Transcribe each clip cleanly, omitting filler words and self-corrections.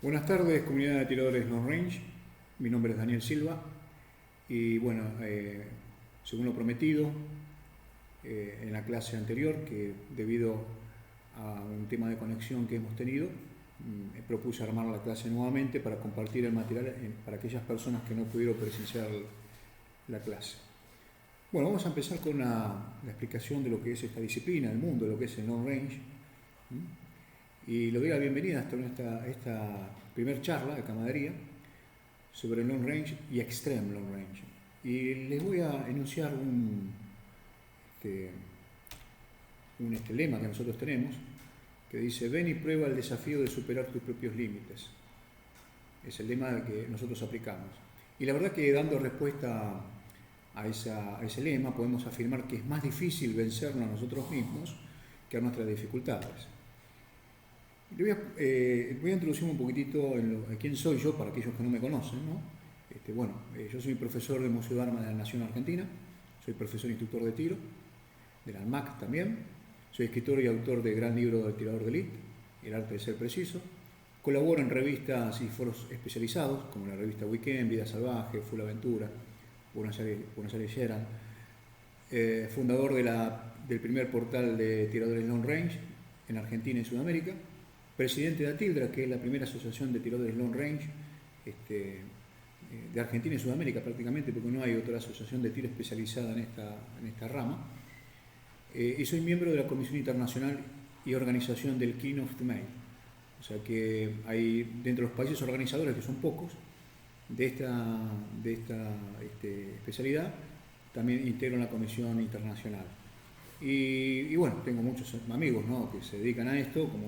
Buenas tardes, comunidad de tiradores long range. Mi nombre es Daniel Silva y bueno, según lo prometido en la clase anterior, que debido a un tema de conexión que hemos tenido, propuse armar la clase nuevamente para compartir el material para aquellas personas que no pudieron presenciar la clase. Bueno, vamos a empezar con la explicación de lo que es esta disciplina, el mundo, de lo que es el long range. Y le doy la bienvenida a esta primer charla de camaradería sobre el long range y extreme long range. Y les voy a enunciar un lema que nosotros tenemos, que dice: ven y prueba el desafío de superar tus propios límites. Es el lema que nosotros aplicamos. Y la verdad que dando respuesta a ese lema podemos afirmar que es más difícil vencernos a nosotros mismos que a nuestras dificultades. Voy a introducirme un poquitito en quién soy yo para aquellos que no me conocen, ¿no? Yo soy profesor de Museo de Armas de la Nación Argentina, soy profesor instructor de tiro, de la ANMAC también, soy escritor y autor del gran libro del tirador de élite, El arte de ser preciso, colaboro en revistas y foros especializados, como la revista Weekend, Vida Salvaje, Full Aventura, Buenos Aires Gerald, fundador del primer portal de tiradores long range en Argentina y Sudamérica, presidente de ATILDRA, que es la primera asociación de tiradores long range de Argentina y Sudamérica prácticamente, porque no hay otra asociación de tiro especializada en esta rama. Y soy miembro de la Comisión Internacional y Organización del King of the May. O sea que hay dentro de los países organizadores, que son pocos, de esta especialidad, también integro en la Comisión Internacional. Y bueno, tengo muchos amigos, ¿no?, que se dedican a esto, como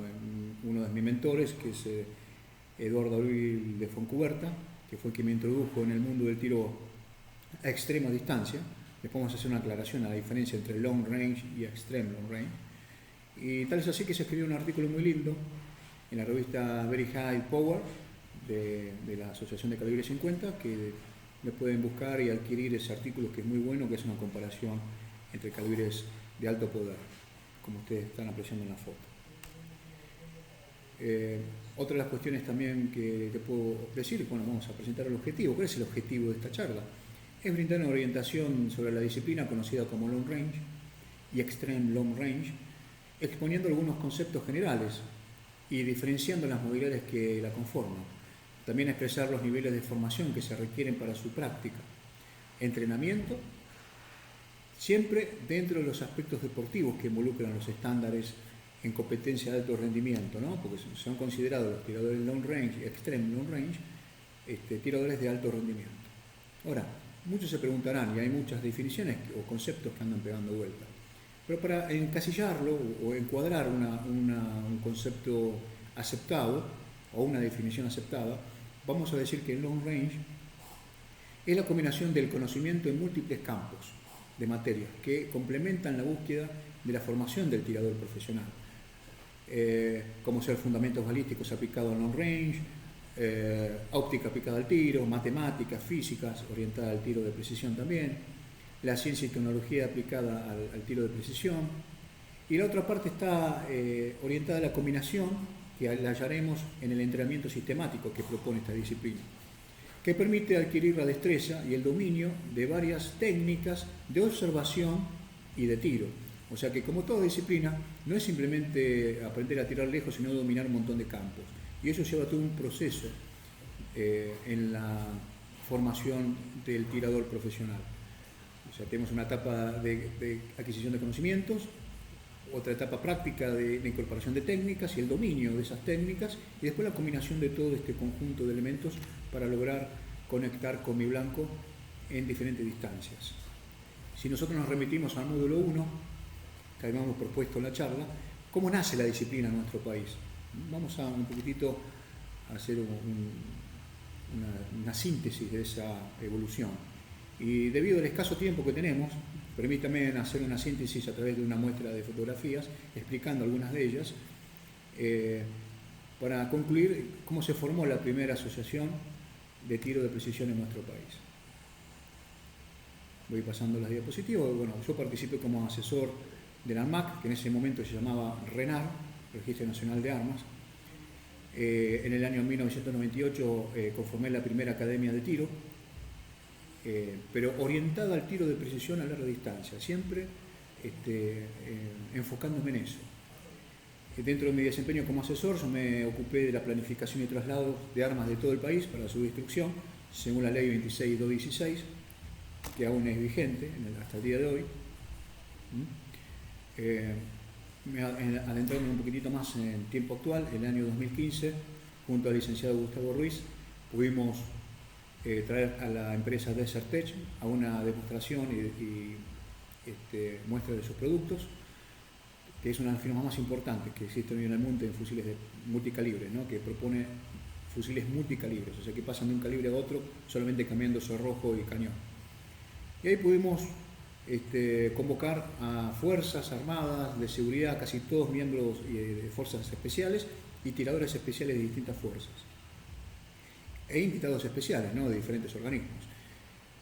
uno de mis mentores, que es Eduardo Abril de Foncuberta, que fue quien me introdujo en el mundo del tiro a extrema distancia. Después vamos a hacer una aclaración a la diferencia entre long range y extreme long range. Y tal es así que se escribió un artículo muy lindo en la revista Very High Power de la Asociación de Calibre 50, que le pueden buscar y adquirir ese artículo, que es muy bueno, que es una comparación entre calibres de alto poder, como ustedes están apreciando en la foto. Otra de las cuestiones también que te puedo decir, bueno, vamos a presentar el objetivo. ¿Cuál es el objetivo de esta charla? Es brindar una orientación sobre la disciplina conocida como long range y extreme long range, exponiendo algunos conceptos generales y diferenciando las modalidades que la conforman. También expresar los niveles de formación que se requieren para su práctica, entrenamiento, siempre dentro de los aspectos deportivos que involucran los estándares en competencia de alto rendimiento, ¿no? Porque son considerados los tiradores long range y extreme long range tiradores de alto rendimiento. Ahora, muchos se preguntarán, y hay muchas definiciones o conceptos que andan pegando vuelta, pero para encasillarlo o encuadrar un concepto aceptado o una definición aceptada, vamos a decir que el long range es la combinación del conocimiento en múltiples campos de materias que complementan la búsqueda de la formación del tirador profesional, como ser fundamentos balísticos aplicados al long range, óptica aplicada al tiro, matemáticas, físicas orientada al tiro de precisión también, la ciencia y tecnología aplicada al tiro de precisión, y la otra parte está orientada a la combinación, que la hallaremos en el entrenamiento sistemático que propone esta disciplina, que permite adquirir la destreza y el dominio de varias técnicas de observación y de tiro. O sea que, como toda disciplina, no es simplemente aprender a tirar lejos, sino dominar un montón de campos. Y eso lleva todo un proceso en la formación del tirador profesional. O sea, tenemos una etapa de adquisición de conocimientos, otra etapa práctica de incorporación de técnicas y el dominio de esas técnicas, y después la combinación de todo este conjunto de elementos para lograr conectar con mi blanco en diferentes distancias. Si nosotros nos remitimos al módulo 1, que habíamos propuesto en la charla, ¿cómo nace la disciplina en nuestro país? Vamos a un poquitito a hacer una síntesis de esa evolución. Y debido al escaso tiempo que tenemos, permítame hacer una síntesis a través de una muestra de fotografías, explicando algunas de ellas, para concluir cómo se formó la primera asociación de tiro de precisión en nuestro país. Voy pasando las diapositivas. Bueno, yo participé como asesor de la ANMAC, que en ese momento se llamaba RENAR, Registro Nacional de Armas, En el año 1998 conformé la primera academia de tiro, pero orientada al tiro de precisión a larga distancia, siempre enfocándome en eso. Dentro de mi desempeño como asesor, yo me ocupé de la planificación y traslado de armas de todo el país para su destrucción, según la ley 26216, que aún es vigente hasta el día de hoy. Adentrando un poquitito más en el tiempo actual, el año 2015, junto al licenciado Gustavo Ruiz, pudimos traer a la empresa Desertech a una demostración y muestra de sus productos, que es una de las firmas más importantes que existe hoy en el mundo en fusiles multicalibres, ¿no? Que propone fusiles multicalibres, o sea que pasan de un calibre a otro solamente cambiando cerrojo y cañón. Y ahí pudimos convocar a fuerzas armadas de seguridad, casi todos miembros de fuerzas especiales y tiradores especiales de distintas fuerzas, e invitados especiales, ¿no? De diferentes organismos.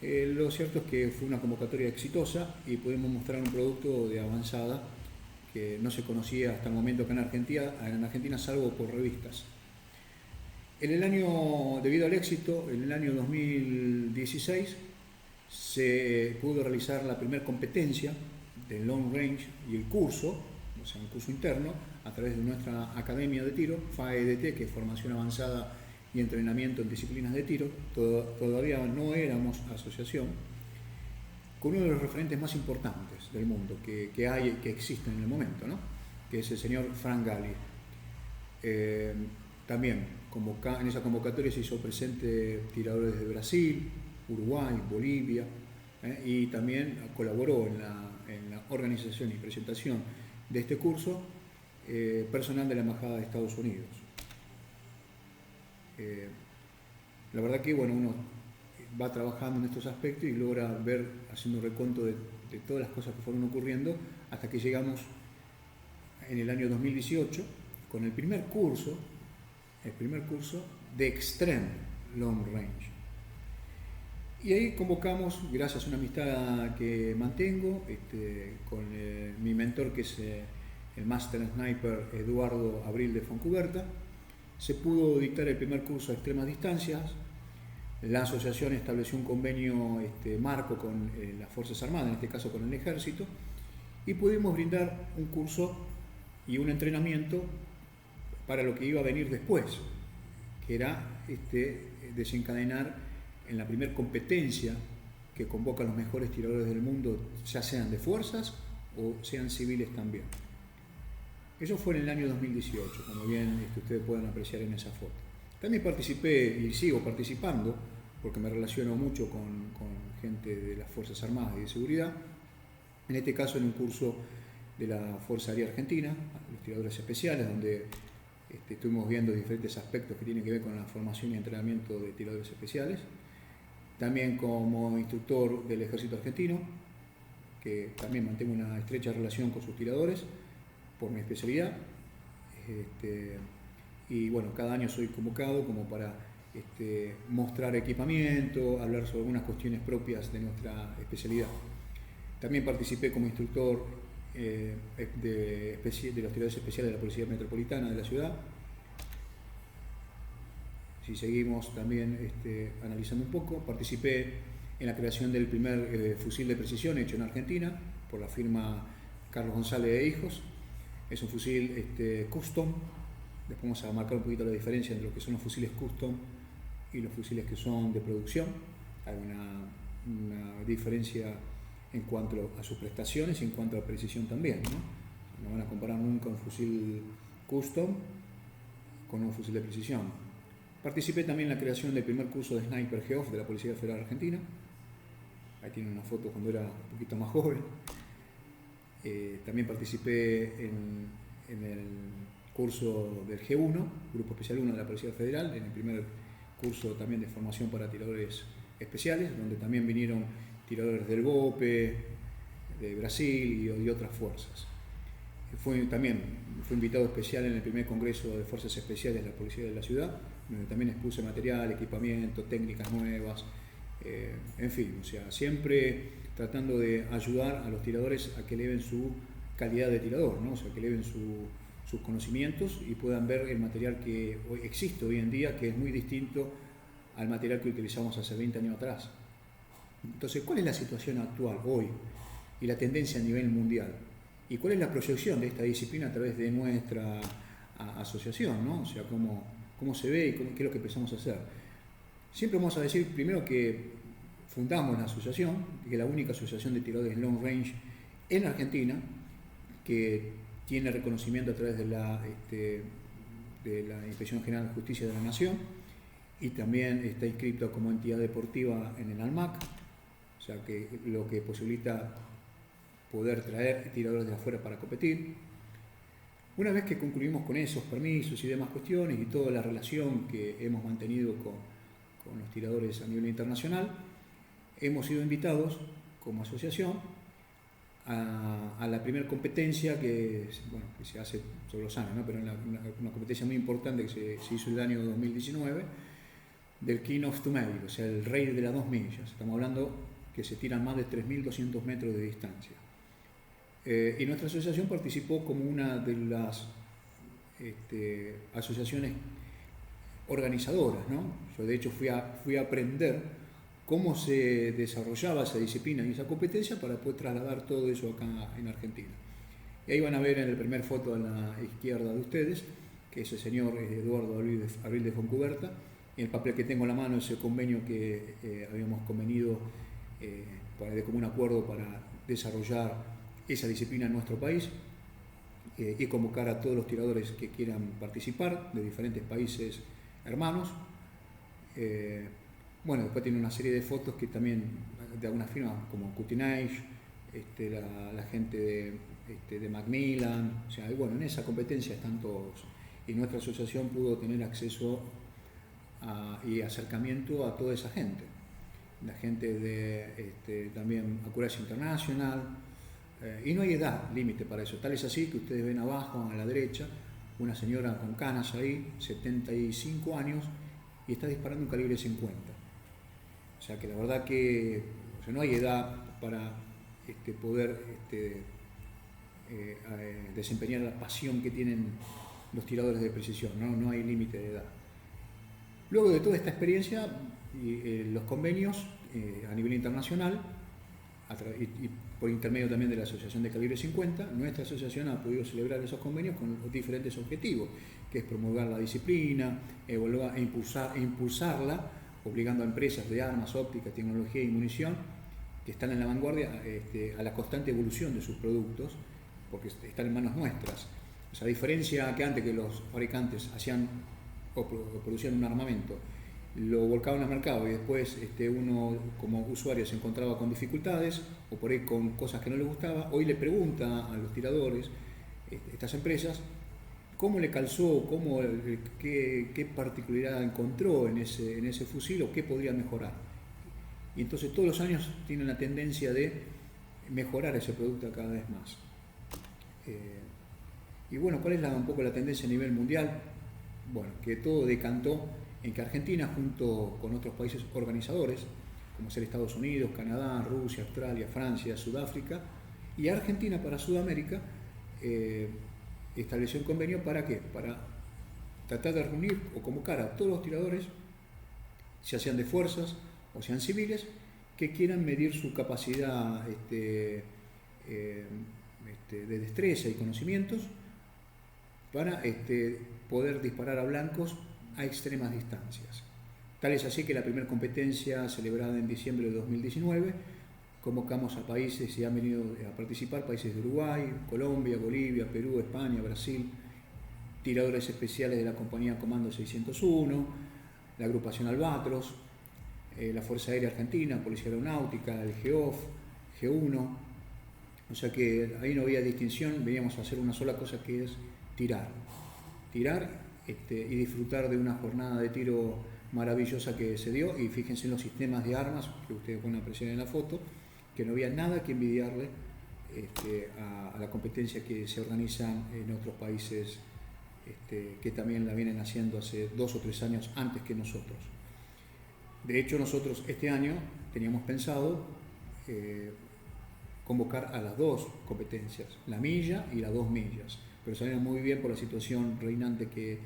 Lo cierto es que fue una convocatoria exitosa y pudimos mostrar un producto de avanzada que no se conocía hasta el momento acá en Argentina, salvo por revistas. Debido al éxito, en el año 2016 se pudo realizar la primera competencia del long range y el curso, o sea, un curso interno, a través de nuestra academia de tiro, FAEDT, que es formación avanzada y entrenamiento en disciplinas de tiro. Todavía no éramos asociación, con uno de los referentes más importantes del mundo que existen en el momento, ¿no? Que es el señor Frank Galli. También en esa convocatoria se hizo presente tiradores de Brasil, Uruguay, Bolivia, y también colaboró en la organización y presentación de este curso personal de la Embajada de Estados Unidos. La verdad que uno va trabajando en estos aspectos y logra ver, haciendo un recuento de todas las cosas que fueron ocurriendo, hasta que llegamos en el año 2018 con el primer curso de Extreme Long Range. Y ahí convocamos, gracias a una amistad que mantengo con mi mentor, que es el Master Sniper Eduardo Abril de Foncuberta, se pudo dictar el primer curso a extremas distancias. La asociación estableció un convenio marco con las Fuerzas Armadas, en este caso con el Ejército, y pudimos brindar un curso y un entrenamiento para lo que iba a venir después, que era desencadenar en la primera competencia que convoca a los mejores tiradores del mundo, ya sean de fuerzas o sean civiles también. Eso fue en el año 2018, como bien ustedes pueden apreciar en esa foto. También participé y sigo participando, porque me relaciono mucho con gente de las Fuerzas Armadas y de Seguridad, en este caso en un curso de la Fuerza Aérea Argentina, los tiradores especiales, donde estuvimos viendo diferentes aspectos que tienen que ver con la formación y entrenamiento de tiradores especiales. También como instructor del Ejército Argentino, que también mantengo una estrecha relación con sus tiradores por mi especialidad. Y cada año soy convocado como para mostrar equipamiento, hablar sobre algunas cuestiones propias de nuestra especialidad. También participé como instructor de los tiradores especiales de la Policía Metropolitana de la ciudad. Si seguimos también analizando un poco, participé en la creación del primer fusil de precisión hecho en Argentina por la firma Carlos González e Hijos. Es un fusil custom. Después vamos a marcar un poquito la diferencia entre lo que son los fusiles custom y los fusiles que son de producción. Hay una diferencia en cuanto a sus prestaciones y en cuanto a precisión también, ¿no? No van a comparar nunca un fusil custom con un fusil de precisión. Participé también en la creación del primer curso de Sniper Geoff de la Policía Federal Argentina. Ahí tienen una foto cuando era un poquito más joven. También participé en el curso del G1, Grupo Especial 1 de la Policía Federal, en el primer curso también de formación para tiradores especiales, donde también vinieron tiradores del BOPE, de Brasil y otras fuerzas. Fui invitado especial en el primer congreso de Fuerzas Especiales de la Policía de la Ciudad, donde también expuse material, equipamiento, técnicas nuevas, en fin, o sea, siempre tratando de ayudar a los tiradores a que eleven su calidad de tirador, ¿no? O sea, que eleven sus conocimientos y puedan ver el material que hoy existe hoy en día, que es muy distinto al material que utilizamos hace 20 años atrás. Entonces, ¿cuál es la situación actual hoy y la tendencia a nivel mundial? ¿Y cuál es la proyección de esta disciplina a través de nuestra asociación, ¿no? O sea, cómo se ve y qué es lo que empezamos a hacer. Siempre vamos a decir primero que fundamos la asociación, que es la única asociación de tiradores long range en Argentina, que tiene reconocimiento a través de la Inspección General de Justicia de la Nación y también está inscrito como entidad deportiva en el ANMAC, o sea que lo que posibilita poder traer tiradores de afuera para competir. Una vez que concluimos con esos permisos y demás cuestiones y toda la relación que hemos mantenido con los tiradores a nivel internacional, hemos sido invitados como asociación a la primera competencia que se hace todos los años, ¿no? Pero una competencia muy importante que se hizo el año 2019 del King of 2 miles, o sea, el rey de las 2 millas. Estamos hablando que se tiran más de 3.200 metros de distancia. Y nuestra asociación participó como una de las asociaciones organizadoras, ¿no? Yo de hecho fui a aprender cómo se desarrollaba esa disciplina y esa competencia para poder trasladar todo eso acá en Argentina. Y ahí van a ver en la primera foto a la izquierda de ustedes, que es el señor Eduardo Abril de Foncuberta, y el papel que tengo en la mano es el convenio que habíamos convenido de común acuerdo para desarrollar esa disciplina en nuestro país y convocar a todos los tiradores que quieran participar de diferentes países hermanos. Después tiene una serie de fotos que también de algunas firmas como Kutinage, la gente de Macmillan, o sea, en esa competencia están todos. Y nuestra asociación pudo tener acceso y acercamiento a toda esa gente. La gente de también Accuracy International, y no hay edad límite para eso. Tal es así que ustedes ven abajo a la derecha una señora con canas ahí, 75 años, y está disparando un calibre 50. O sea que la verdad que no hay edad para poder desempeñar la pasión que tienen los tiradores de precisión, no hay límite de edad. Luego de toda esta experiencia y los convenios a nivel internacional, y por intermedio también de la Asociación de Calibre 50, nuestra asociación ha podido celebrar esos convenios con diferentes objetivos, que es promulgar la disciplina, evaluar e impulsarla, obligando a empresas de armas, óptica, tecnología y munición que están en la vanguardia a la constante evolución de sus productos, porque están en manos nuestras. O sea, a diferencia que antes que los fabricantes hacían o producían un armamento, lo volcaban al mercado y después uno como usuario se encontraba con dificultades o por ahí con cosas que no le gustaba, hoy le pregunta a los tiradores, estas empresas, cómo le calzó, qué particularidad encontró en ese fusil o qué podría mejorar. Y entonces todos los años tienen la tendencia de mejorar ese producto cada vez más. ¿Cuál es un poco la tendencia a nivel mundial? Que todo decantó en que Argentina, junto con otros países organizadores, como ser Estados Unidos, Canadá, Rusia, Australia, Francia, Sudáfrica, y Argentina para Sudamérica, estableció un convenio ¿para qué? Para tratar de reunir o convocar a todos los tiradores, ya sean de fuerzas o sean civiles, que quieran medir su capacidad de destreza y conocimientos para poder disparar a blancos a extremas distancias. Tal es así que la primera competencia celebrada en diciembre de 2019 convocamos a países y han venido a participar países de Uruguay, Colombia, Bolivia, Perú, España, Brasil, tiradores especiales de la compañía Comando 601, la agrupación Albatros, la Fuerza Aérea Argentina, Policía Aeronáutica, el GEOF, G1. O sea que ahí no había distinción, veníamos a hacer una sola cosa que es tirar y disfrutar de una jornada de tiro maravillosa que se dio. Y fíjense en los sistemas de armas que ustedes pueden apreciar en la foto, que no había nada que envidiarle a la competencia que se organiza en otros países que también la vienen haciendo hace 2 o 3 años antes que nosotros. De hecho, nosotros este año teníamos pensado convocar a las 2 competencias, la milla y las 2 millas, pero sabemos muy bien por la situación reinante que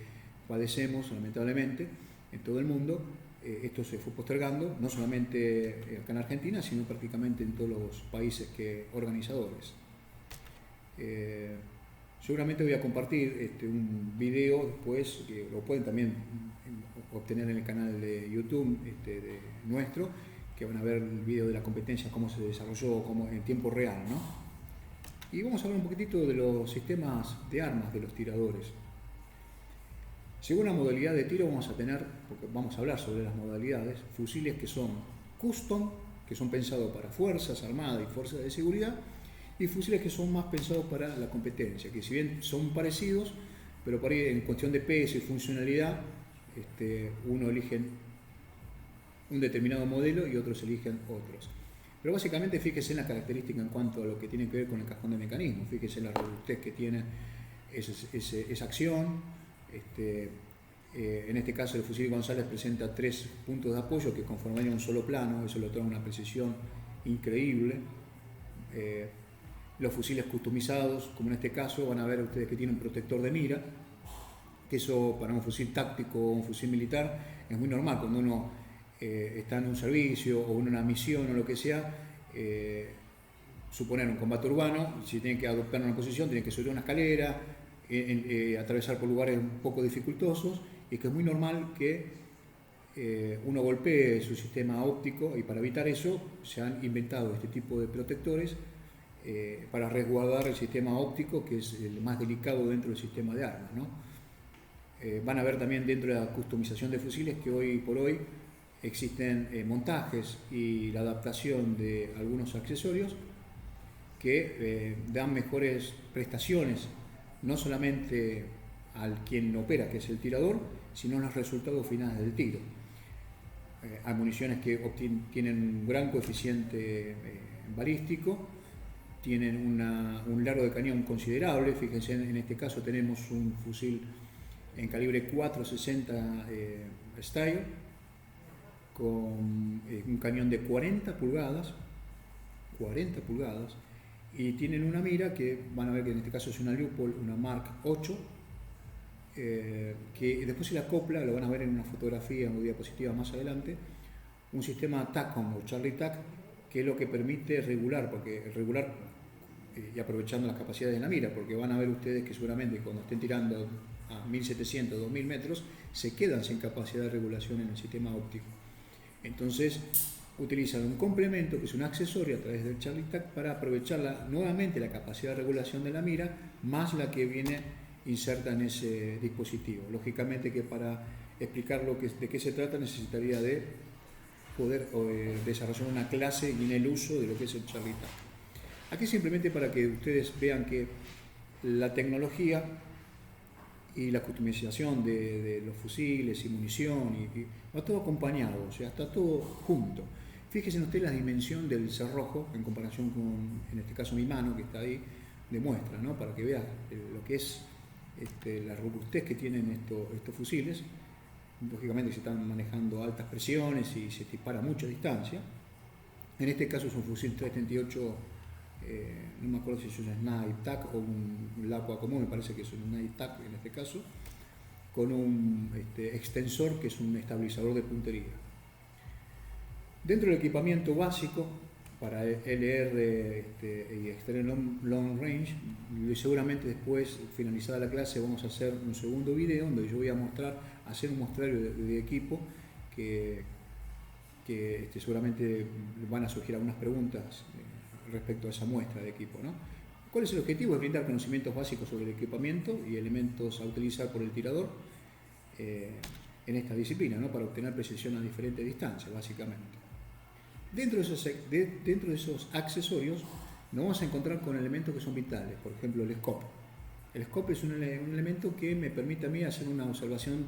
padecemos, lamentablemente, en todo el mundo, esto se fue postergando, no solamente acá en Argentina, sino prácticamente en todos los países organizadores. Seguramente voy a compartir un video después, que lo pueden también obtener en el canal de YouTube nuestro, que van a ver el video de la competencia, cómo se desarrolló en tiempo real, ¿no? Y vamos a hablar un poquitito de los sistemas de armas de los tiradores. Según la modalidad de tiro vamos a tener, porque vamos a hablar sobre las modalidades, fusiles que son custom, que son pensados para fuerzas armadas y fuerzas de seguridad, y fusiles que son más pensados para la competencia, que si bien son parecidos, pero por ahí en cuestión de peso y funcionalidad, uno elige un determinado modelo y otros eligen otros. Pero básicamente fíjese en la característica en cuanto a lo que tiene que ver con el cajón de mecanismo, fíjese en la robustez que tiene esa acción. En este caso el fusil González presenta 3 puntos de apoyo que conformarían un solo plano, eso le otorga una precisión increíble. Los fusiles customizados, como en este caso, van a ver ustedes que tiene un protector de mira, que eso para un fusil táctico o un fusil militar es muy normal cuando uno está en un servicio o en una misión o lo que sea, suponer un combate urbano, si tiene que adoptar una posición, tiene que subir una escalera, atravesar por lugares un poco dificultosos, y que es muy normal que uno golpee su sistema óptico, y para evitar eso se han inventado este tipo de protectores para resguardar el sistema óptico, que es el más delicado dentro del sistema de armas, ¿no? Van a ver también dentro de la customización de fusiles que hoy por hoy existen montajes y la adaptación de algunos accesorios que dan mejores prestaciones, no solamente al quien opera, que es el tirador, sino en los resultados finales del tiro. Hay municiones que tienen un gran coeficiente balístico, tienen un largo de cañón considerable. Fíjense, en este caso tenemos un fusil en calibre 4.60 Steyr, con un cañón de 40 pulgadas, y tienen una mira que van a ver que en este caso es una Leupold, una Mark 8, que después se le acopla, lo van a ver en una fotografía o diapositiva más adelante, un sistema TACOM o Charlie TAC, que es lo que permite regular y aprovechando las capacidades de la mira, porque van a ver ustedes que seguramente cuando estén tirando a 1700, 2000 metros, se quedan sin capacidad de regulación en el sistema óptico. Entonces utilizan un complemento que es un accesorio a través del Charlie TAC para aprovechar nuevamente la capacidad de regulación de la mira, más la que viene inserta en ese dispositivo. Lógicamente que para explicar de qué se trata necesitaría de poder desarrollar una clase y en el uso de lo que es el Charlie TAC. Aquí simplemente para que ustedes vean que la tecnología y la customización de los fusiles y munición va todo acompañado, o sea, está todo junto. Fíjense ustedes la dimensión del cerrojo en comparación con, en este caso, mi mano que está ahí, demuestra, ¿no? Para que vean lo que es la robustez que tienen estos fusiles. Lógicamente se están manejando altas presiones y se dispara a mucha distancia. En este caso es un fusil 338, no me acuerdo si es un Snipe TAC o un Lapua común, me parece que es un Snipe TAC en este caso, con un extensor que es un estabilizador de puntería. Dentro del equipamiento básico para LR y Extreme Long Range, seguramente después, finalizada la clase, vamos a hacer un segundo video donde yo voy a hacer un muestrario de equipo que seguramente van a surgir algunas preguntas respecto a esa muestra de equipo, ¿no? ¿Cuál es el objetivo? Es brindar conocimientos básicos sobre el equipamiento y elementos a utilizar por el tirador en esta disciplina, ¿no? Para obtener precisión a diferentes distancias, básicamente. Dentro de esos accesorios nos vamos a encontrar con elementos que son vitales, por ejemplo el scope. El scope es un elemento que me permite a mí hacer una observación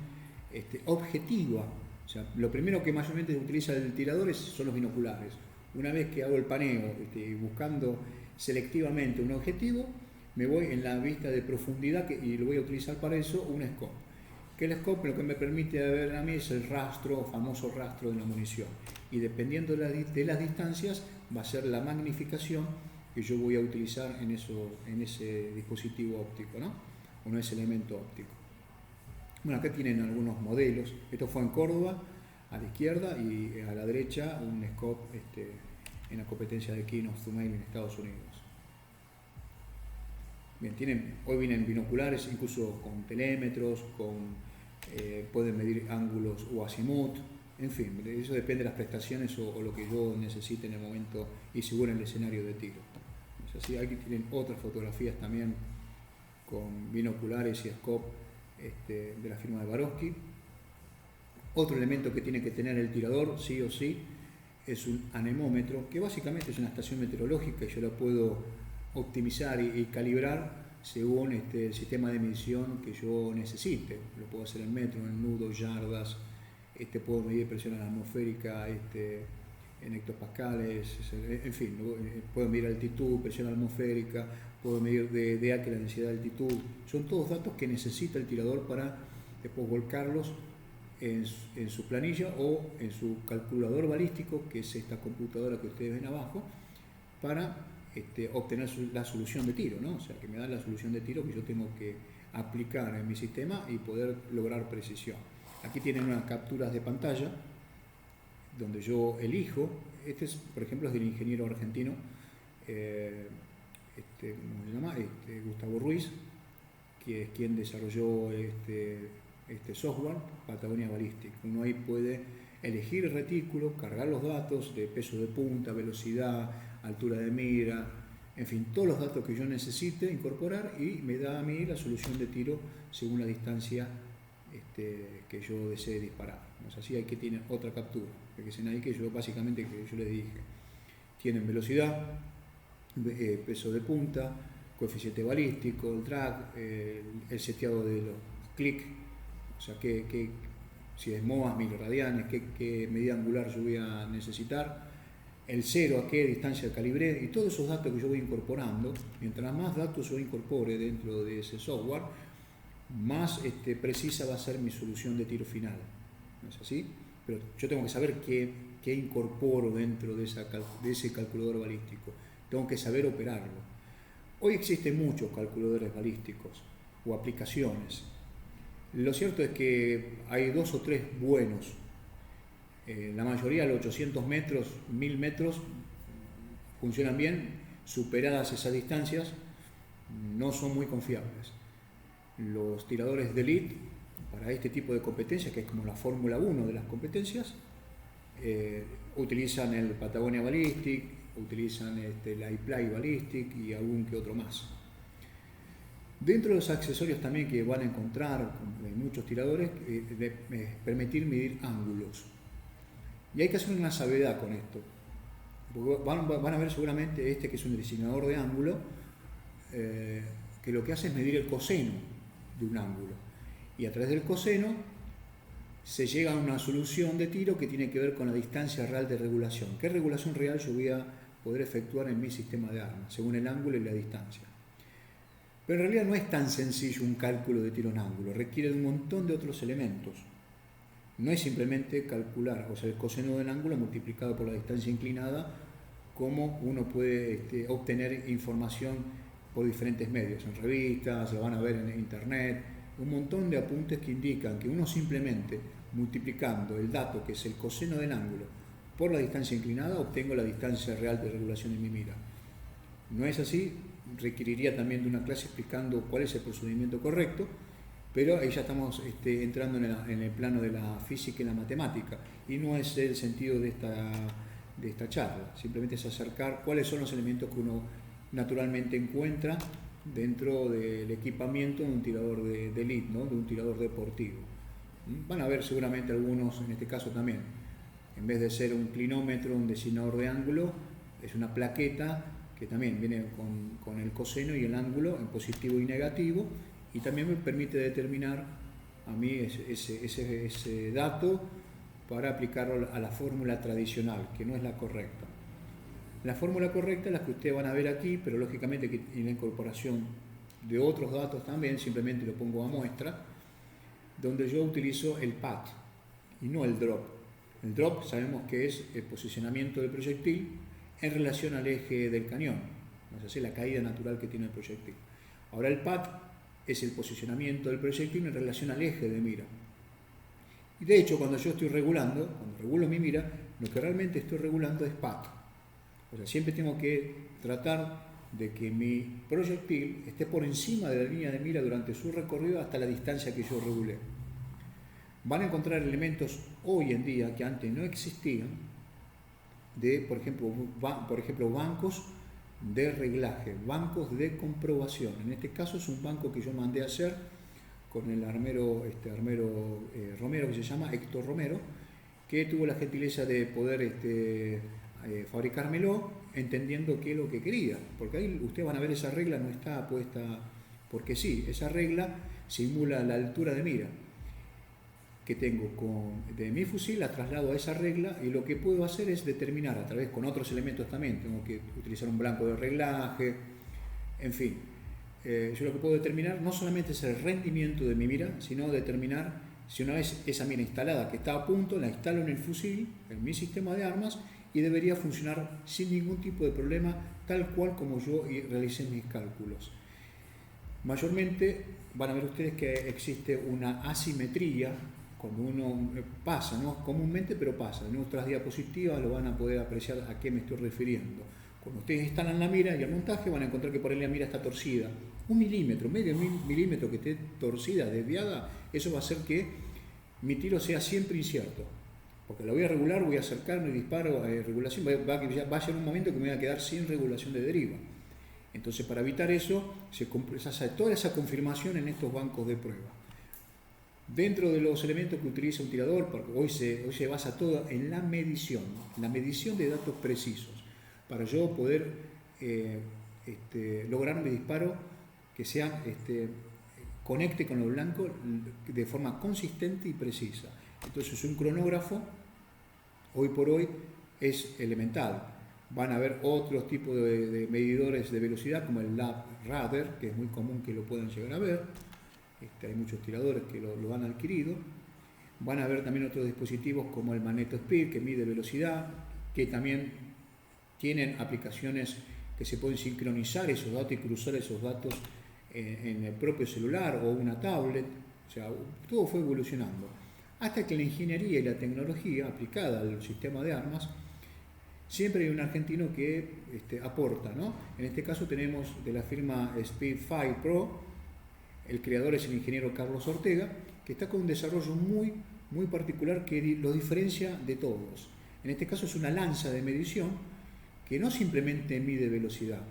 objetiva. O sea, lo primero que mayormente utiliza el tirador son los binoculares. Una vez que hago el paneo buscando selectivamente un objetivo, me voy en la vista de profundidad y lo voy a utilizar para eso un scope. Que el scope lo que me permite ver a mí es el rastro, famoso rastro de la munición. Y dependiendo de las distancias va a ser la magnificación que yo voy a utilizar en ese dispositivo óptico, ¿no? o no es elemento óptico. Bueno, acá tienen algunos modelos. Esto fue en Córdoba, a la izquierda, y a la derecha un scope en la competencia de King of Thumail en Estados Unidos. Bien, hoy vienen binoculares, incluso con telémetros, pueden medir ángulos o azimut, en fin, eso depende de las prestaciones o lo que yo necesite en el momento y según el escenario de tiro. O sea, sí, aquí tienen otras fotografías también con binoculares y scope de la firma de Swarovski. Otro elemento que tiene que tener el tirador, sí o sí, es un anemómetro, que básicamente es una estación meteorológica y yo la puedo optimizar y calibrar según el sistema de medición que yo necesite. Lo puedo hacer en metro, en nudos, yardas, puedo medir presión atmosférica en hectopascales, en fin, puedo medir altitud, presión atmosférica, puedo medir de la densidad de altitud. Son todos datos que necesita el tirador para después volcarlos en su planilla o en su calculador balístico, que es esta computadora que ustedes ven abajo, para obtener la solución de tiro, ¿no? O sea, que me da la solución de tiro que yo tengo que aplicar en mi sistema y poder lograr precisión. Aquí tienen unas capturas de pantalla donde yo elijo, por ejemplo es del ingeniero argentino, ¿cómo se llama? Gustavo Ruiz, que es quien desarrolló este software, Patagonia Ballistic. Uno ahí puede elegir el retículo, cargar los datos de peso de punta, velocidad, altura de mira, en fin, todos los datos que yo necesite incorporar, y me da a mí la solución de tiro según la distancia que yo desee disparar. ¿No es así? Aquí tienen otra captura, fíjense ahí que yo básicamente, que yo les dije, tienen velocidad, peso de punta, coeficiente balístico, el drag, el seteado de los clics, o sea, si es MOAS, miliradianes, qué medida angular yo voy a necesitar, el cero, a qué distancia calibré, y todos esos datos que yo voy incorporando. Mientras más datos yo incorpore dentro de ese software, más precisa va a ser mi solución de tiro final. ¿No es así? Pero yo tengo que saber qué incorporo dentro de ese calculador balístico. Tengo que saber operarlo. Hoy existen muchos calculadores balísticos o aplicaciones. Lo cierto es que hay 2 o 3 buenos. La mayoría, los 800 metros, 1000 metros, funcionan bien. Superadas esas distancias, no son muy confiables. Los tiradores de elite, para este tipo de competencias, que es como la Fórmula 1 de las competencias, utilizan el Patagonia Ballistic, utilizan la iPlay Ballistic y algún que otro más. Dentro de los accesorios también que van a encontrar en muchos tiradores, permitir medir ángulos. Y hay que hacer una salvedad con esto. Porque van a ver seguramente que es un diseñador de ángulo, que lo que hace es medir el coseno de un ángulo. Y a través del coseno se llega a una solución de tiro que tiene que ver con la distancia real de regulación. ¿Qué regulación real yo voy a poder efectuar en mi sistema de armas, según el ángulo y la distancia? Pero en realidad no es tan sencillo un cálculo de tiro en ángulo, requiere de un montón de otros elementos. No es simplemente calcular, o sea, el coseno del ángulo multiplicado por la distancia inclinada, como uno puede obtener información por diferentes medios, en revistas, lo van a ver en internet, un montón de apuntes que indican que uno simplemente multiplicando el dato, que es el coseno del ángulo, por la distancia inclinada, obtengo la distancia real de regulación de mi mira. No es así, requeriría también de una clase explicando cuál es el procedimiento correcto, pero ahí ya estamos entrando en el plano de la física y la matemática, y no es el sentido de esta charla, simplemente es acercar cuáles son los elementos que uno naturalmente encuentra dentro del equipamiento de un tirador de elite, ¿no? De un tirador deportivo. Van a ver seguramente algunos, en este caso también, en vez de ser un clinómetro, un designador de ángulo, es una plaqueta que también viene con el coseno y el ángulo en positivo y negativo, y también me permite determinar a mí ese dato para aplicarlo a la fórmula tradicional, que no es la correcta. La fórmula correcta es la que ustedes van a ver aquí, pero lógicamente que en la incorporación de otros datos también, simplemente lo pongo a muestra, donde yo utilizo el PAT y no el drop. El drop sabemos que es el posicionamiento del proyectil en relación al eje del cañón, ¿no es así? La caída natural que tiene el proyectil. Ahora el PAT es el posicionamiento del proyectil en relación al eje de mira. Y de hecho, cuando yo estoy regulando, cuando regulo mi mira, lo que realmente estoy regulando es pato. O sea, siempre tengo que tratar de que mi proyectil esté por encima de la línea de mira durante su recorrido hasta la distancia que yo regulé. Van a encontrar elementos hoy en día que antes no existían, de, por ejemplo, bancos de reglaje, bancos de comprobación. En este caso es un banco que yo mandé a hacer con el armero Romero, que se llama Héctor Romero, que tuvo la gentileza de poder fabricármelo, entendiendo qué es lo que quería, porque ahí ustedes van a ver esa regla no está puesta porque sí, esa regla simula la altura de mira que tengo de mi fusil, la traslado a esa regla y lo que puedo hacer es determinar a través con otros elementos también, tengo que utilizar un blanco de reglaje, en fin, yo lo que puedo determinar no solamente es el rendimiento de mi mira, sino determinar si una vez esa mira instalada que está a punto, la instalo en el fusil, en mi sistema de armas, y debería funcionar sin ningún tipo de problema, tal cual como yo realicé mis cálculos. Mayormente van a ver ustedes que existe una asimetría cuando uno pasa, no comúnmente, pero pasa. En otras diapositivas lo van a poder apreciar a qué me estoy refiriendo. Cuando ustedes instalan la mira y el montaje van a encontrar que por ahí la mira está torcida. 1 milímetro, medio milímetro que esté torcida, desviada, eso va a hacer que mi tiro sea siempre incierto. Porque lo voy a regular, voy a acercarme y disparo, regulación, va a llegar un momento que me voy a quedar sin regulación de deriva. Entonces, para evitar eso, se hace toda esa confirmación en estos bancos de prueba. Dentro de los elementos que utiliza un tirador, porque hoy se basa todo en la medición de datos precisos, para yo poder lograr mi disparo que conecte con lo blanco de forma consistente y precisa. Entonces, un cronógrafo, hoy por hoy, es elemental. Van a haber otros tipos de medidores de velocidad, como el Lab Radar, que es muy común que lo puedan llegar a ver. Hay muchos tiradores que lo han adquirido. Van a haber también otros dispositivos como el Magneto Speed, que mide velocidad, que también tienen aplicaciones que se pueden sincronizar esos datos y cruzar esos datos en el propio celular o una tablet. O sea, todo fue evolucionando. Hasta que la ingeniería y la tecnología aplicada al sistema de armas, siempre hay un argentino que aporta, ¿no? En este caso tenemos de la firma Speedfire Pro, el creador es el ingeniero Carlos Ortega, que está con un desarrollo muy, muy particular que lo diferencia de todos. En este caso es una lanza de medición que no simplemente mide velocidad,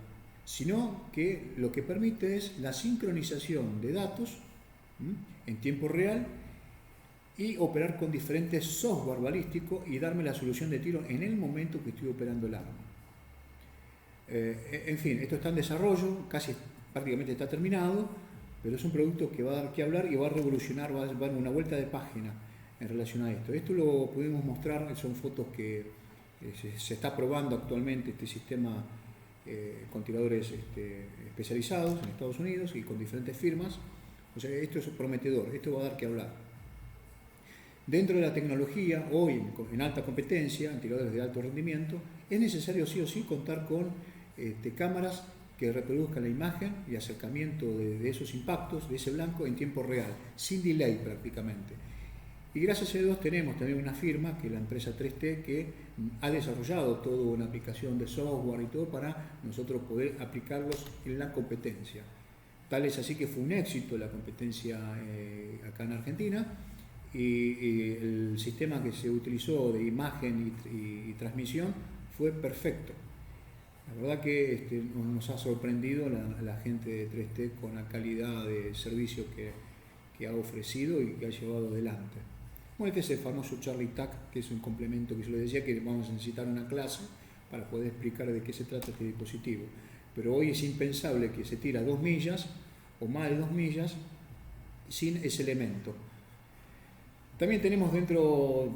sino que lo que permite es la sincronización de datos en tiempo real y operar con diferentes software balísticos y darme la solución de tiro en el momento que estoy operando el arma. En fin, esto está en desarrollo, prácticamente está terminado, pero es un producto que va a dar que hablar y va a revolucionar, va a dar una vuelta de página en relación a esto. Esto lo pudimos mostrar, son fotos que se está probando actualmente este sistema con tiradores especializados en Estados Unidos y con diferentes firmas. O sea, esto es prometedor, esto va a dar que hablar. Dentro de la tecnología, hoy en alta competencia, en tiradores de alto rendimiento, es necesario sí o sí contar con cámaras que reproduzcan la imagen y acercamiento de esos impactos, de ese blanco en tiempo real, sin delay prácticamente. Y gracias a Dios tenemos también una firma, que es la empresa 3T, que ha desarrollado toda una aplicación de software y todo para nosotros poder aplicarlos en la competencia. Tal es así que fue un éxito la competencia acá en Argentina, y el sistema que se utilizó de imagen y transmisión fue perfecto. La verdad que nos ha sorprendido la gente de 3T con la calidad de servicio que ha ofrecido y que ha llevado adelante. Bueno, este es el famoso Charlie Tac, que es un complemento que yo les decía que vamos a necesitar una clase para poder explicar de qué se trata este dispositivo. Pero hoy es impensable que se tira 2 millas o más de 2 millas sin ese elemento. También tenemos dentro,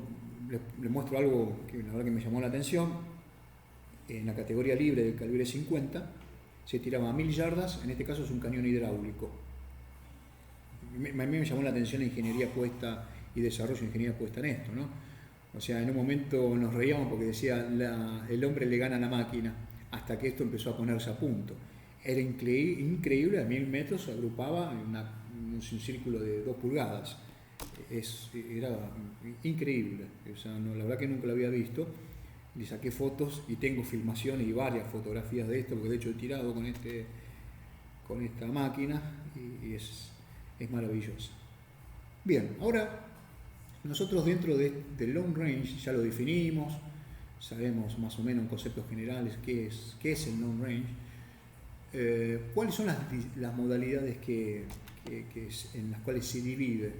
les muestro algo que la verdad que me llamó la atención. En la categoría libre del calibre 50 se tiraba a 1000 yardas, en este caso es un cañón hidráulico. A mí me llamó la atención la ingeniería puesta y desarrollo de ingeniería puesta en esto, ¿no? O sea, en un momento nos reíamos porque decía el hombre le gana a la máquina, hasta que esto empezó a ponerse a punto. era increíble, a 1000 metros se agrupaba en un círculo de 2 pulgadas. Era increíble, o sea, no, la verdad que nunca lo había visto. Le saqué fotos y tengo filmaciones y varias fotografías de esto, porque de hecho he tirado con esta máquina y es maravillosa. Bien, ahora nosotros dentro del long range ya lo definimos, sabemos más o menos en conceptos generales qué es el long range, cuáles son las modalidades en las cuales se divide.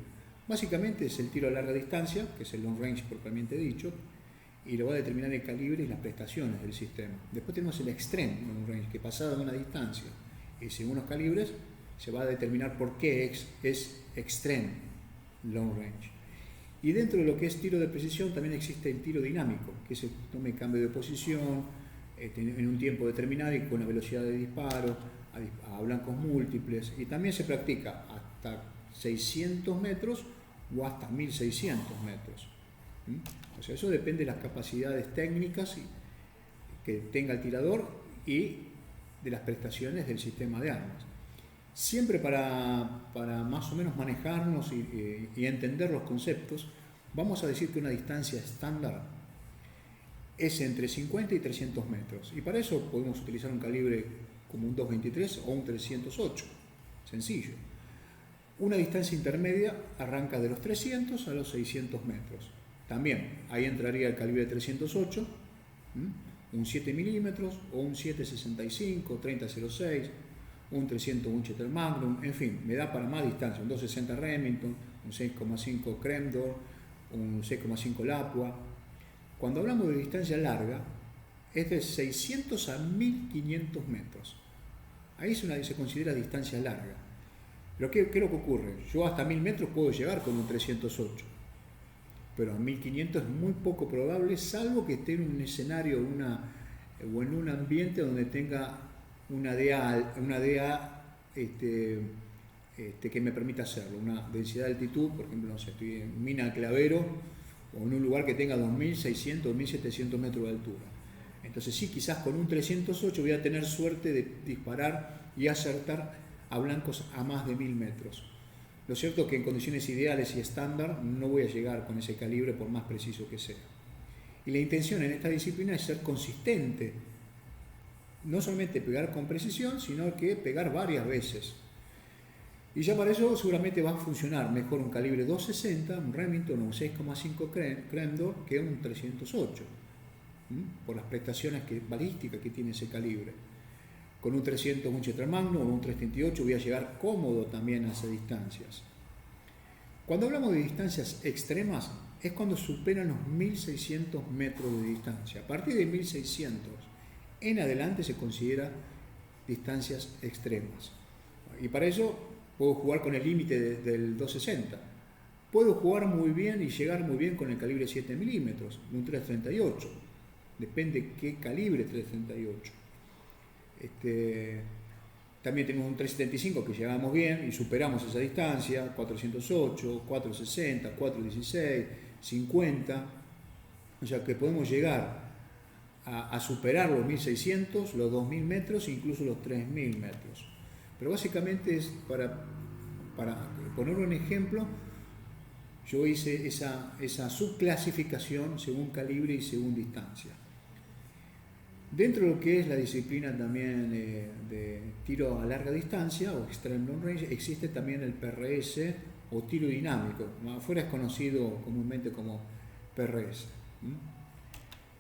Básicamente es el tiro a larga distancia, que es el long range propiamente dicho, y lo va a determinar el calibre y las prestaciones del sistema. Después tenemos el extreme long range, que pasada de una distancia y según los calibres se va a determinar por qué es extreme long range. Y dentro de lo que es tiro de precisión también existe el tiro dinámico, que es el tome cambio de posición en un tiempo determinado y con una velocidad de disparo a blancos múltiples, y también se practica hasta 600 metros o hasta 1600 metros. O sea, eso depende de las capacidades técnicas que tenga el tirador y de las prestaciones del sistema de armas. Siempre para más o menos manejarnos y entender los conceptos, vamos a decir que una distancia estándar es entre 50 y 300 metros. Y para eso podemos utilizar un calibre como un 223 o un 308, sencillo. Una distancia intermedia arranca de los 300 a los 600 metros. También ahí entraría el calibre 308, un 7 milímetros o un 7.65, 30.06, un 300 Winchester Magnum, en fin, me da para más distancia, un 260 Remington, un 6.5 Kremdor, un 6.5 Lapua. Cuando hablamos de distancia larga, es de 600 a 1500 metros. Ahí se considera distancia larga. Pero ¿qué es lo que ocurre? Yo hasta 1000 metros puedo llegar con un 308, pero a 1500 es muy poco probable, salvo que esté en un escenario o en un ambiente donde tenga una DA que me permita hacerlo, una densidad de altitud, por ejemplo, no sé, estoy en Mina Clavero o en un lugar que tenga 2600 o 2700 metros de altura. Entonces sí, quizás con un 308 voy a tener suerte de disparar y acertar a blancos a más de 1000 metros. Lo cierto es que en condiciones ideales y estándar no voy a llegar con ese calibre por más preciso que sea. Y la intención en esta disciplina es ser consistente, no solamente pegar con precisión, sino que pegar varias veces. Y ya para eso seguramente va a funcionar mejor un calibre 260, un Remington o un 6.5 Kremdor que un 308, por las prestaciones balísticas que tiene ese calibre. Con un 300 Winchester Magnum o un 338 voy a llegar cómodo también a esas distancias. Cuando hablamos de distancias extremas es cuando superan los 1600 metros de distancia. A partir de 1600 en adelante se considera distancias extremas. Y para eso puedo jugar con el límite del 260. Puedo jugar muy bien y llegar muy bien con el calibre 7 milímetros, un 338. Depende qué calibre 338. También tenemos un 375 que llegamos bien y superamos esa distancia, 408, 460, 416, 50, o sea que podemos llegar a superar los 1600, los 2000 metros, incluso los 3000 metros. Pero básicamente es para poner un ejemplo, yo hice esa subclasificación según calibre y según distancia. Dentro de lo que es la disciplina también de tiro a larga distancia o Extreme Long Range, existe también el PRS o tiro dinámico. Afuera es conocido comúnmente como PRS.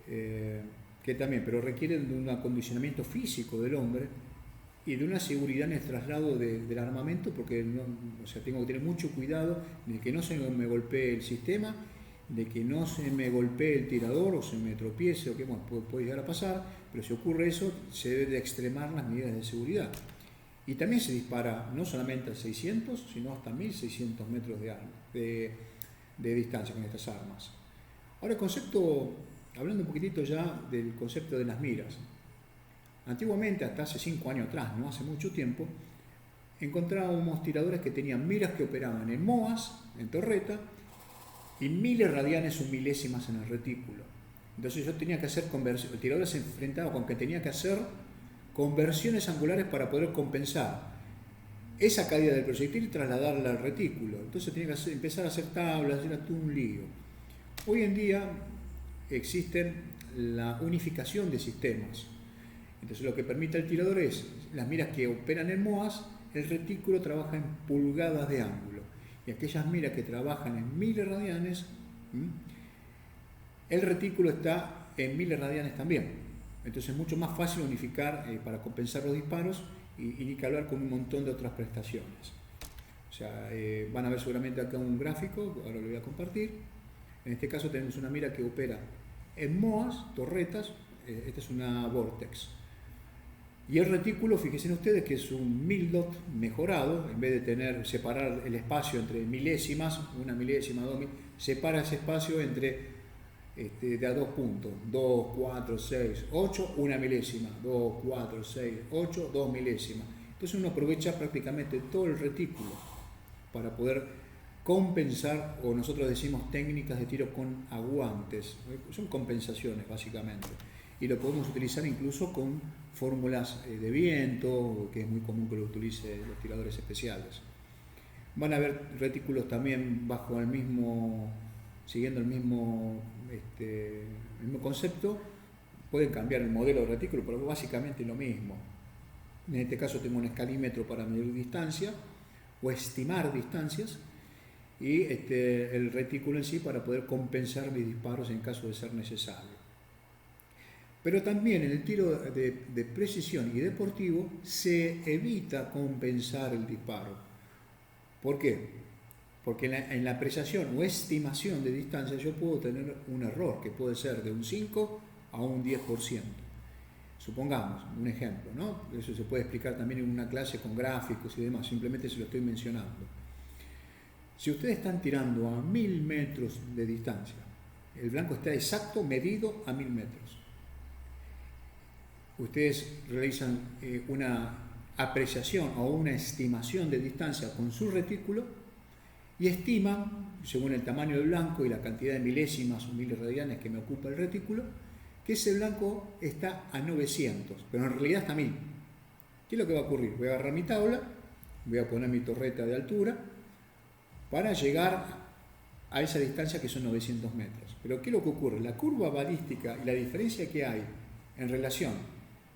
Que también, pero requieren de un acondicionamiento físico del hombre y de una seguridad en el traslado del armamento, porque tengo que tener mucho cuidado de que no se me golpee el sistema, de que no se me golpee el tirador o se me tropiece, o que puede llegar a pasar, pero si ocurre eso, se debe de extremar las medidas de seguridad. Y también se dispara no solamente a 600, sino hasta 1600 metros de distancia con estas armas. Ahora el concepto, hablando un poquitito ya del concepto de las miras. Antiguamente, hasta hace 5 años atrás, no hace mucho tiempo, encontrábamos tiradores que tenían miras que operaban en MOAS, en torreta, y miles radianes o milésimas en el retículo. Entonces yo tenía que hacer conversión, el tirador se enfrentaba con que tenía que hacer conversiones angulares para poder compensar esa caída del proyectil y trasladarla al retículo. Entonces tenía que empezar a hacer tablas, era todo un lío. Hoy en día existe la unificación de sistemas. Entonces lo que permite al tirador es, las miras que operan en MOAS, el retículo trabaja en pulgadas de ángulo. Y aquellas miras que trabajan en miles radianes, el retículo está en miles radianes también. Entonces es mucho más fácil unificar para compensar los disparos y ni que hablar con un montón de otras prestaciones. O sea, van a ver seguramente acá un gráfico, ahora lo voy a compartir. En este caso tenemos una mira que opera en MOAS, torretas, esta es una Vortex. Y el retículo, fíjense ustedes que es un 1000 dot mejorado, en vez de separar el espacio entre milésimas, una milésima, 2000, separa ese espacio entre de a 2 puntos, 2, 4, 6, 8, una milésima, 2, 4, 6, 8, 2 milésimas. Entonces uno aprovecha prácticamente todo el retículo para poder compensar, o nosotros decimos técnicas de tiro con aguantes, son compensaciones básicamente, y lo podemos utilizar incluso con fórmulas de viento, que es muy común que lo utilicen los tiradores especiales. Van a ver retículos también bajo el mismo, siguiendo el mismo concepto, pueden cambiar el modelo de retículo, pero básicamente lo mismo. En este caso tengo un escalímetro para medir distancia o estimar distancias, y el retículo en sí para poder compensar mis disparos en caso de ser necesario. Pero también en el tiro de precisión y deportivo se evita compensar el disparo. ¿Por qué? Porque en la apreciación o estimación de distancia yo puedo tener un error que puede ser de un 5 a un 10%. Supongamos, un ejemplo, ¿no? Eso se puede explicar también en una clase con gráficos y demás, simplemente se lo estoy mencionando. Si ustedes están tirando a 1000 metros de distancia, el blanco está exacto medido a 1000 metros. Ustedes realizan una apreciación o una estimación de distancia con su retículo y estiman, según el tamaño del blanco y la cantidad de milésimas o miles radianes que me ocupa el retículo, que ese blanco está a 900, pero en realidad está a 1000. ¿Qué es lo que va a ocurrir? Voy a agarrar mi tabla, voy a poner mi torreta de altura para llegar a esa distancia que son 900 metros. Pero ¿qué es lo que ocurre? La curva balística y la diferencia que hay en relación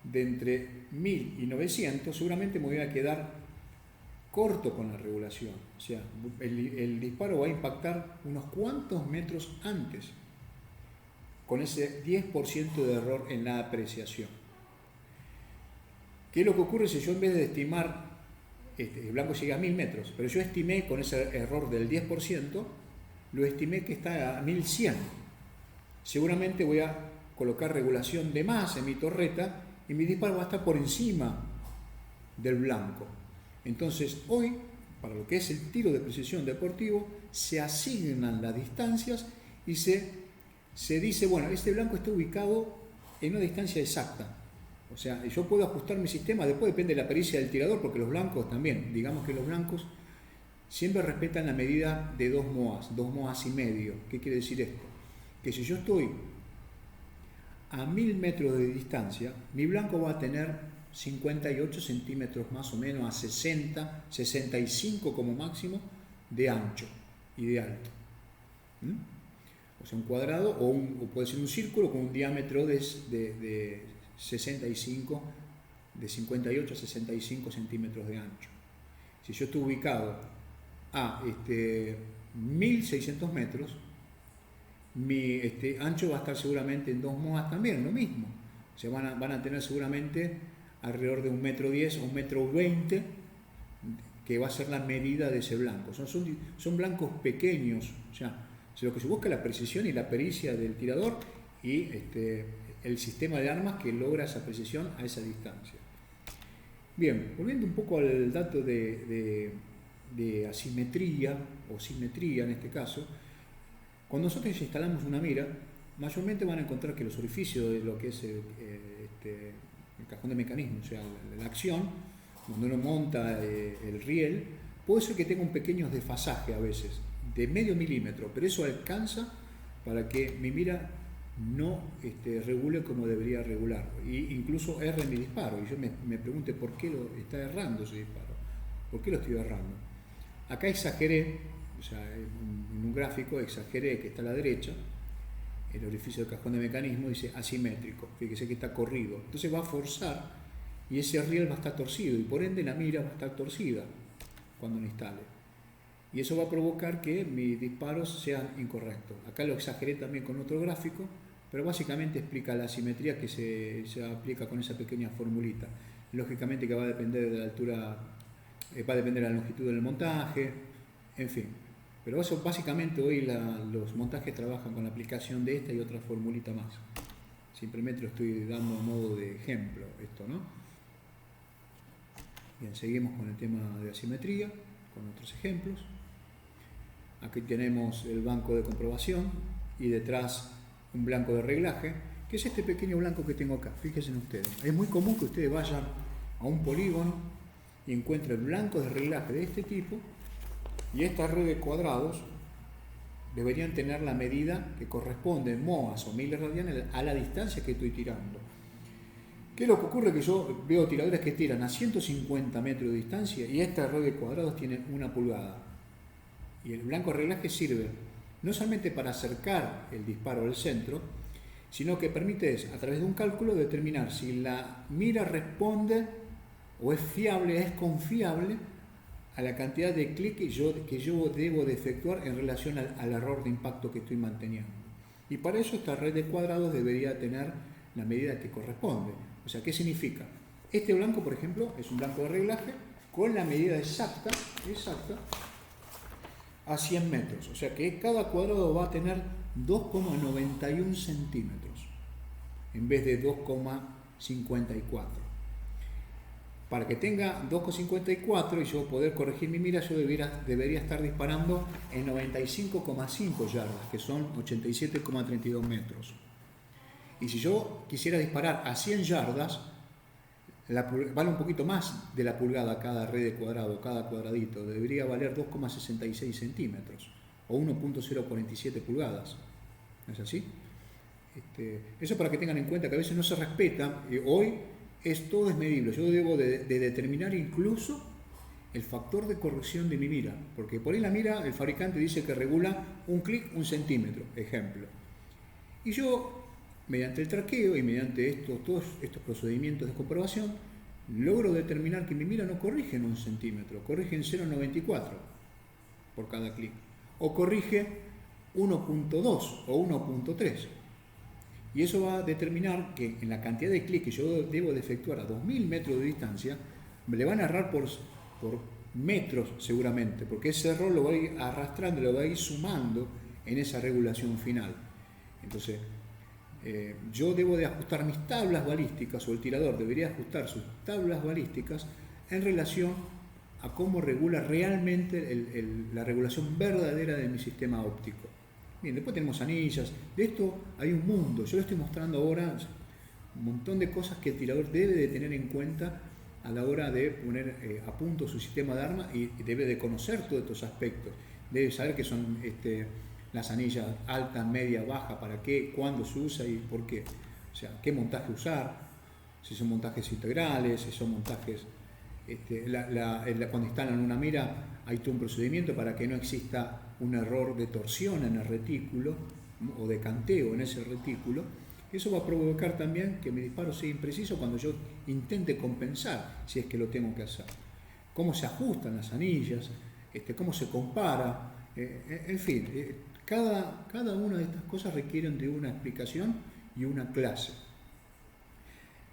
de entre 1000 y 900, seguramente me voy a quedar corto con la regulación. O sea, el disparo va a impactar unos cuantos metros antes, con ese 10% de error en la apreciación. ¿Qué es lo que ocurre si yo en vez de estimar, el blanco llega a 1000 metros, pero yo estimé con ese error del 10%, lo estimé que está a 1100? Seguramente voy a colocar regulación de más en mi torreta y mi disparo va a estar por encima del blanco. Entonces hoy, para lo que es el tiro de precisión deportivo, se asignan las distancias y se dice, bueno, este blanco está ubicado en una distancia exacta. O sea, yo puedo ajustar mi sistema, después depende de la pericia del tirador, porque los blancos también, digamos que los blancos siempre respetan la medida de 2 MOAs y medio. ¿Qué quiere decir esto? Que si yo estoy a 1000 metros de distancia, mi blanco va a tener 58 centímetros más o menos, a 60, 65 como máximo de ancho y de alto. O sea, un cuadrado o puede ser un círculo con un diámetro de 65, de 58 a 65 centímetros de ancho. Si yo estoy ubicado a 1600 metros, mi ancho va a estar seguramente en 2 MOAs también, lo mismo. O sea, van a tener seguramente alrededor de 1,10 m o 1,20 m, que va a ser la medida de ese blanco. Son blancos pequeños, o sea, lo que se busca es la precisión y la pericia del tirador y el sistema de armas que logra esa precisión a esa distancia. Bien, volviendo un poco al dato de asimetría o simetría en este caso, cuando nosotros instalamos una mira, mayormente van a encontrar que los orificios de lo que es el cajón de mecanismo, o sea, la acción, cuando uno monta el riel, puede ser que tenga un pequeño desfasaje a veces, de medio milímetro, pero eso alcanza para que mi mira no regule como debería regular, y incluso erre mi disparo, y yo me pregunte por qué lo está errando ese disparo, por qué lo estoy errando. Acá exageré, o sea, en un gráfico exageré que está a la derecha, el orificio del cajón de mecanismo dice asimétrico, fíjese que está corrido, entonces va a forzar y ese riel va a estar torcido y por ende la mira va a estar torcida cuando lo instale. Y eso va a provocar que mis disparos sean incorrectos. Acá lo exageré también con otro gráfico, pero básicamente explica la asimetría que se aplica con esa pequeña formulita. Lógicamente que va a depender de la altura, va a depender de la longitud del montaje, en fin. Pero eso básicamente hoy los montajes trabajan con la aplicación de esta y otra formulita más. Simplemente lo estoy dando a modo de ejemplo esto, ¿no? Bien, seguimos con el tema de asimetría, con otros ejemplos. Aquí tenemos el blanco de comprobación y detrás un blanco de reglaje, que es este pequeño blanco que tengo acá. Fíjense en ustedes. Es muy común que ustedes vayan a un polígono y encuentren blancos de reglaje de este tipo, y estas redes de cuadrados deberían tener la medida que corresponde en moas o miles radianes a la distancia que estoy tirando. ¿Qué es lo que ocurre? Que yo veo tiradores que tiran a 150 metros de distancia y estas redes de cuadrados tienen 1 pulgada. Y el blanco de reglaje sirve no solamente para acercar el disparo al centro, sino que permite, a través de un cálculo, determinar si la mira responde o es fiable, es confiable a la cantidad de clic que yo debo de efectuar en relación al error de impacto que estoy manteniendo. Y para eso esta red de cuadrados debería tener la medida que corresponde. O sea, ¿qué significa? Este blanco, por ejemplo, es un blanco de reglaje con la medida exacta a 100 metros. O sea que cada cuadrado va a tener 2,91 centímetros en vez de 2,54. Para que tenga 2,54 y yo poder corregir mi mira, yo debería estar disparando en 95,5 yardas, que son 87,32 metros. Y si yo quisiera disparar a 100 yardas, vale un poquito más de la pulgada cada red de cuadrado, cada cuadradito. Debería valer 2,66 centímetros o 1,047 pulgadas. ¿No es así? Eso para que tengan en cuenta que a veces no se respeta. Hoy todo es medible. Yo debo de determinar incluso el factor de corrección de mi mira, porque por ahí la mira, el fabricante dice que regula un clic, 1 centímetro, ejemplo. Y yo, mediante el traqueo y mediante todos estos procedimientos de comprobación, logro determinar que mi mira no corrige en 1 centímetro, corrige en 0,94 por cada clic, o corrige 1,2 o 1,3. Y eso va a determinar que en la cantidad de clics que yo debo de efectuar a 2000 metros de distancia, me le van a errar por metros seguramente, porque ese error lo va a ir arrastrando, lo va a ir sumando en esa regulación final. Entonces, yo debo de ajustar mis tablas balísticas, o el tirador debería ajustar sus tablas balísticas en relación a cómo regula realmente la regulación verdadera de mi sistema óptico. Bien, después tenemos anillas, de esto hay un mundo. Yo le estoy mostrando ahora un montón de cosas que el tirador debe de tener en cuenta a la hora de poner a punto su sistema de arma, y debe de conocer todos estos aspectos. Debe saber qué son las anillas alta, media, baja, para qué, cuándo se usa y por qué. O sea, qué montaje usar, si son montajes integrales, si son montajes... cuando instalan una mira hay todo un procedimiento para que no exista un error de torsión en el retículo o de canteo en ese retículo. Eso va a provocar también que mi disparo sea impreciso cuando yo intente compensar, si es que lo tengo que hacer. Cómo se ajustan las anillas, cómo se compara, en fin, cada una de estas cosas requieren de una explicación y una clase.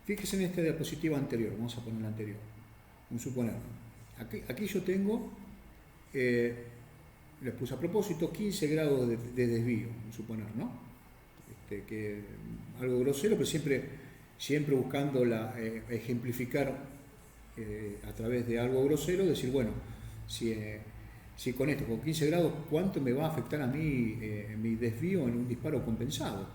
Fíjense en esta diapositiva anterior, vamos a poner la anterior, un suponer. Aquí yo tengo, les puse a propósito, 15 grados de desvío, un suponer, ¿no? Que algo grosero, pero siempre buscando ejemplificar a través de algo grosero, decir, bueno, si con esto, con 15 grados, ¿cuánto me va a afectar a mí mi desvío en un disparo compensado?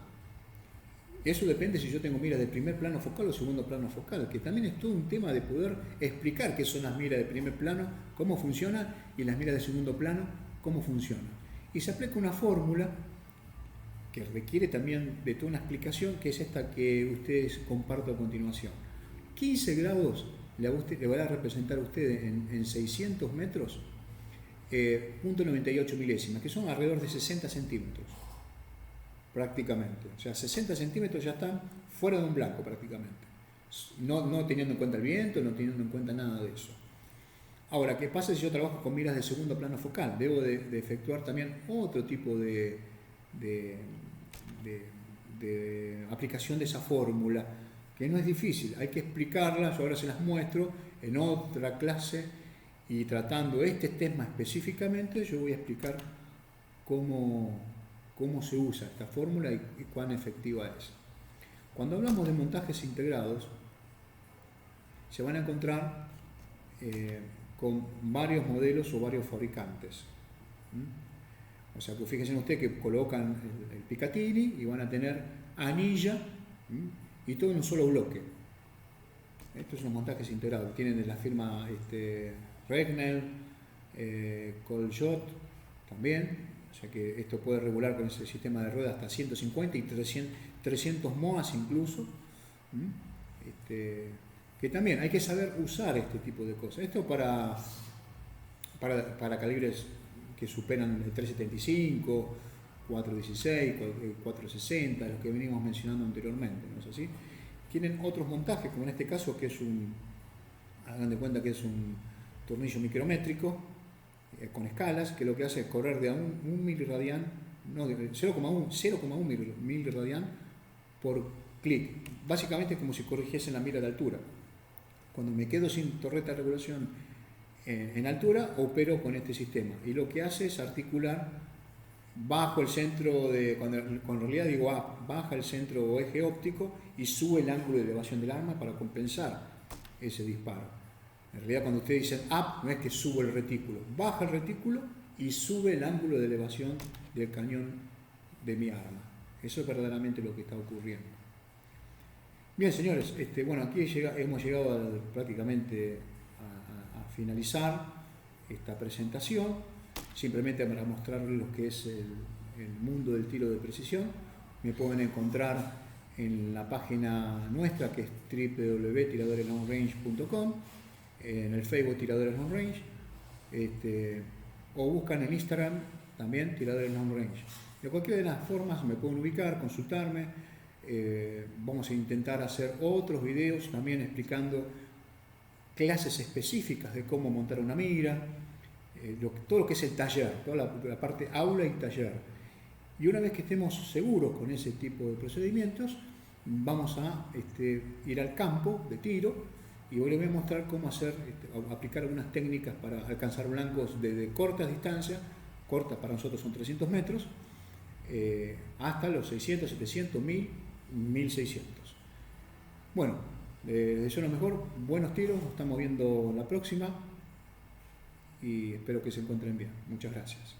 Eso depende si yo tengo miras de primer plano focal o segundo plano focal, que también es todo un tema de poder explicar qué son las miras de primer plano, cómo funcionan, y las miras de segundo plano, cómo funcionan. Y se aplica una fórmula que requiere también de toda una explicación, que es esta que ustedes comparto a continuación. 15 grados le va a representar a usted en 600 metros, 0.98 milésimas, que son alrededor de 60 centímetros, prácticamente. O sea, 60 centímetros ya están fuera de un blanco prácticamente. No teniendo en cuenta el viento, no teniendo en cuenta nada de eso. Ahora, ¿qué pasa si yo trabajo con miras de segundo plano focal? Debo de efectuar también otro tipo de aplicación de esa fórmula, que no es difícil, hay que explicarla. Yo ahora se las muestro en otra clase, y tratando este tema específicamente, yo voy a explicar cómo se usa esta fórmula y cuán efectiva es. Cuando hablamos de montajes integrados, se van a encontrar con varios modelos o varios fabricantes. O sea, que fíjense ustedes que colocan el Picatinny y van a tener anilla y todo en un solo bloque. Estos son los montajes integrados. Tienen de la firma Regnell, Coljot también. O sea que esto puede regular con ese sistema de ruedas hasta 150 y 300 MOAs incluso. Que también hay que saber usar este tipo de cosas. Esto para calibres que superan el 375, 416, 460, los que venimos mencionando anteriormente, ¿no es así? Tienen otros montajes, como en este caso, que es hagan de cuenta que es un tornillo micrométrico con escalas, que lo que hace es correr de a un miliradian, no, de 0,1 miliradian por clic. Básicamente es como si corrigiesen la mira de altura. Cuando me quedo sin torreta de regulación en altura, opero con este sistema, y lo que hace es articular bajo el centro cuando en realidad digo baja el centro o eje óptico y sube el ángulo de elevación del arma para compensar ese disparo. En realidad, cuando ustedes dicen up, no es que subo el retículo, baja el retículo y sube el ángulo de elevación del cañón de mi arma. Eso es verdaderamente lo que está ocurriendo. Bien, señores, bueno, aquí hemos llegado prácticamente a finalizar esta presentación, simplemente para mostrarles lo que es el mundo del tiro de precisión. Me pueden encontrar en la página nuestra, que es www.tiradoreslongrange.com, en el Facebook Tiradores Long Range, o buscan en Instagram también Tiradores Long Range. De cualquiera de las formas me pueden ubicar, consultarme. Vamos a intentar hacer otros videos también explicando clases específicas de cómo montar una mira, todo lo que es el taller, toda la parte aula y taller. Y una vez que estemos seguros con ese tipo de procedimientos, vamos a ir al campo de tiro, y hoy les voy a mostrar cómo aplicar algunas técnicas para alcanzar blancos desde cortas distancias, cortas para nosotros son 300 metros, hasta los 600, 700, 1000, 1600. Bueno, les deseo lo mejor, buenos tiros, nos estamos viendo la próxima y espero que se encuentren bien. Muchas gracias.